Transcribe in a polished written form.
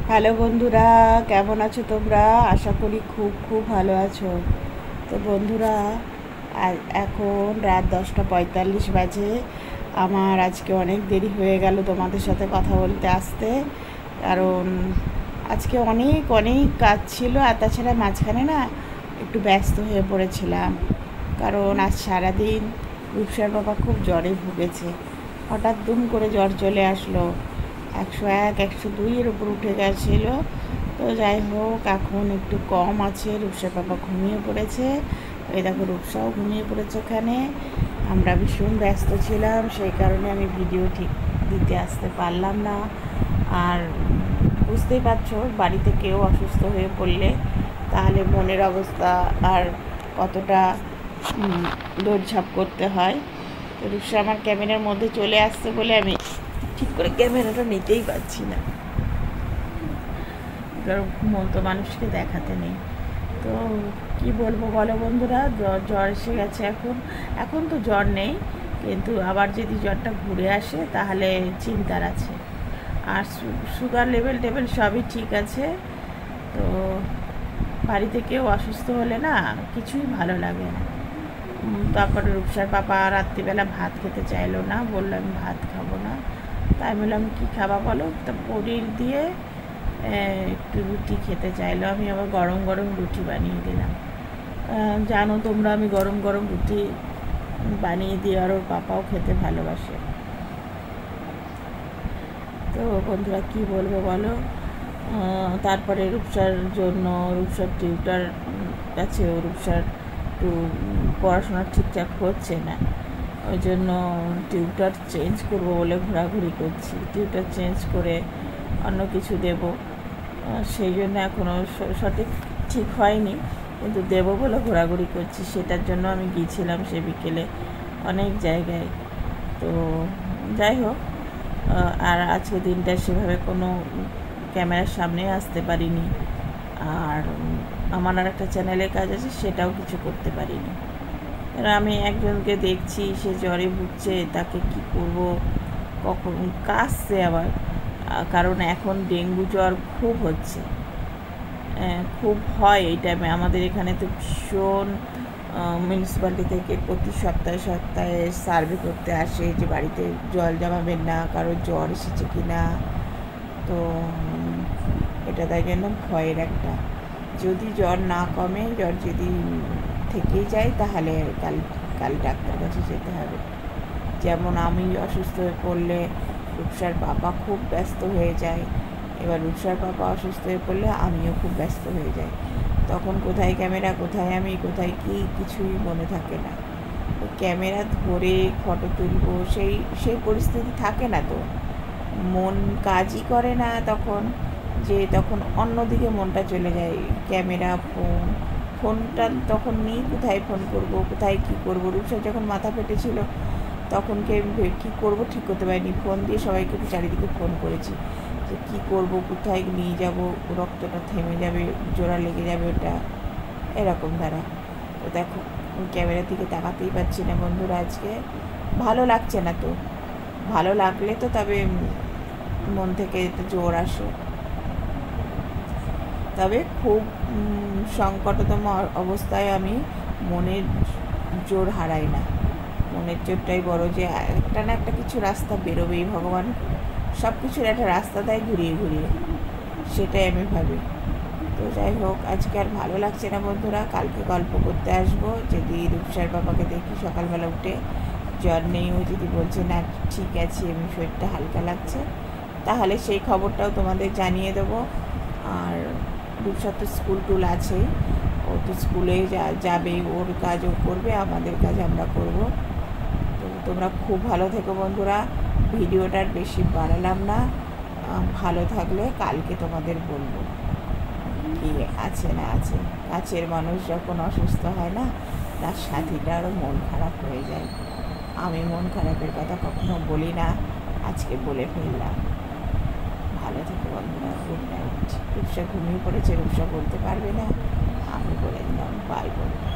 Hello বন্ধুরা, কেমন আছো তোমরা? আশা করি খুব খুব ভালো আছো। তো বন্ধুরা, এখন রাত 10:45 বাজে। আমার আজকে অনেক দেরি হয়ে গেল তোমাদের সাথে কথা বলতে আসতে, কারণ আজকে অনেক অনেক কাজ ছিল, আর তাছাড়া মাঝখানে না একটু ব্যস্ত হয়ে পড়েছিলাম, কারণ আজ সারাদিন রূপসার বাবা খুব জ্বরে ভুগেছে। হঠাৎ দুম করে জ্বর চলে আসলো, 101 102-এর উপর উঠে গেছিলো। তো যাই হোক, এখন একটু কম আছে। রূপসার বাবা ঘুমিয়ে পড়েছে, এই দেখো রূপসাও ঘুমিয়ে পড়েছে ওখানে। আমরা ভীষণ ব্যস্ত ছিলাম, সেই কারণে আমি ভিডিও ঠিক দিতে আসতে পারলাম না। আর বুঝতেই পারছো, বাড়িতে কেউ অসুস্থ হয়ে পড়লে তাহলে মনের অবস্থা আর কতটা দৌড়ঝাঁপ করতে হয়। তো রূপসা আমার ক্যামেরার মধ্যে চলে আসছে বলে আমি ঠিক করে ক্যামেরাটা নিতেই পারছি না, কারণ ঘুমন্ত মানুষকে দেখাতে নেই। তো কি বলবো বলো বন্ধুরা, জ্বর এসে গেছে। এখন এখন তো জ্বর নেই, কিন্তু আবার যদি জ্বরটা ঘুরে আসে তাহলে চিন্তার আছে। আর সুগার টেবিল সবই ঠিক আছে। তো বাড়িতে কেউ অসুস্থ হলে না কিছুই ভালো লাগে না। তারপরে রূপসার পাপা রাত্রিবেলা ভাত খেতে চাইলো না, বললো আমি ভাত খাবো না। তাই বললাম কী খাবা বলো, তা পনির দিয়ে একটু রুটি খেতে চাইলো। আমি আবার গরম গরম রুটি বানিয়ে দিলাম। জানো তোমরা, আমি গরম গরম রুটি বানিয়ে দিই, আর ওর পাপাও খেতে ভালোবাসে। তো বন্ধুরা কী বলবো বলো। তারপরে রূপসার জন্য, রূপসার টিউটার কাছে, রূপসার একটু পড়াশোনা ঠিকঠাক হচ্ছে না, ওই জন্য টিউটার চেঞ্জ করবো বলে ঘোরাঘুরি করছি। টিউটার চেঞ্জ করে অন্য কিছু দেব, সেই জন্য এখনও সঠিক ঠিক হয়নি, কিন্তু দেবো বলে ঘোরাঘুরি করছি। সেটার জন্য আমি গিয়েছিলাম সে বিকেলে অনেক জায়গায়। তো যাই হোক, আর আজকে দিনটা সেভাবে কোনো ক্যামেরার সামনে আসতে পারিনি। আর আমার আর একটা চ্যানেলের কাজ আছে, সেটাও কিছু করতে পারিনি। আমি একজনকে দেখছি, সে জ্বরে ভুগছে, তাকে কি করব, কখন কাশছে আবার, কারণ এখন ডেঙ্গু জ্বর খুব হচ্ছে, খুব হয় এই টাইমে। আমাদের এখানে তো ভীষণ মিউনিসিপ্যালিটি থেকে প্রতি সপ্তাহে সপ্তাহে সার্ভে করতে আসে যে বাড়িতে জল জমাবেন না, কারো জ্বর এসেছে কি না। তো এটা তাই জন্য ভয়ের একটা, যদি জ্বর না কমে, জ্বর যদি থেকেই যায়, তাহলে কাল কাল ডাক্তার কাছে যেতে হবে। যেমন আমি অসুস্থ হয়ে পড়লে রূপসার বাবা খুব ব্যস্ত হয়ে যায়, এবার রূপসার বাবা অসুস্থ হয়ে পড়লে আমিও খুব ব্যস্ত হয়ে যাই। তখন কোথায় ক্যামেরা, কোথায় আমি, কোথায় কি, কিছুই মনে থাকে না। ক্যামেরা ধরে ফটো তুলবো, সেই পরিস্থিতি থাকে না, তো মন কাজই করে না তখন, যে তখন অন্যদিকে মনটা চলে যায়। ক্যামেরা, ফোনটা তখন নিই, কোথায় ফোন করব, কোথায় কী করবো। রূপসার যখন মাথা ফেটেছিল তখন কী করবো ঠিক করতে পারিনি, ফোন দিয়ে সবাইকে চারিদিকে ফোন করেছি যে কী করব, কোথায় নিয়ে যাব, রক্তটা থেমে যাবে, জোড়া লেগে যাবে ওটা, এরকম দ্বারা। তো দেখো, ক্যামেরার দিকে তাকাতেই পারছি না বন্ধুরা। আজকে ভালো লাগছে না, তো ভালো লাগলে তো তবে মন থেকে একটা জোর আসে। তবে খুব সংকটতম অবস্থায় আমি মনের জোর হারাই না। মনের জোরটাই বড়, যে একটা না একটা কিছু রাস্তা বেরোবেই, ভগবান সব কিছুর একটা রাস্তা দেয় ঘুরিয়ে ঘুরিয়ে, সেটাই আমি ভাবি। তো যাই হোক, আজকে আর ভালো লাগছে না বন্ধুরা। কালকে গল্প করতে আসবো, যদি রূপসার বাবাকে দেখি সকালবেলা উঠে জ্বর নেই, ও যদি বলছে না ঠিক আছে, এমনি শরীরটা হালকা লাগছে, তাহলে সেই খবরটাও তোমাদের জানিয়ে দেবো। আর রূপসার তো স্কুল টুল আছেই, ও তো স্কুলে যাবে, ওর কাজ ও করবে, আমাদের কাজ আমরা করব। তো তোমরা খুব ভালো থেকো বন্ধুরা। ভিডিওটার বেশি বাড়ালাম না, ভালো থাকলে কালকে তোমাদের বলবো কি আছে না আছে। কাছের মানুষ যখন অসুস্থ হয় না, তার সাথীটারও মন খারাপ হয়ে যায়। আমি মন খারাপের কথা কখনো বলি না, আজকে বলে ফেললাম। ভালো থেকে বন্ধুরা, গুড নাইট। রূপসা ঘুমিয়ে পড়েছে, রূপসা বলতে পারবে না, আমি বলে দিলাম বাই বন্ধুরা।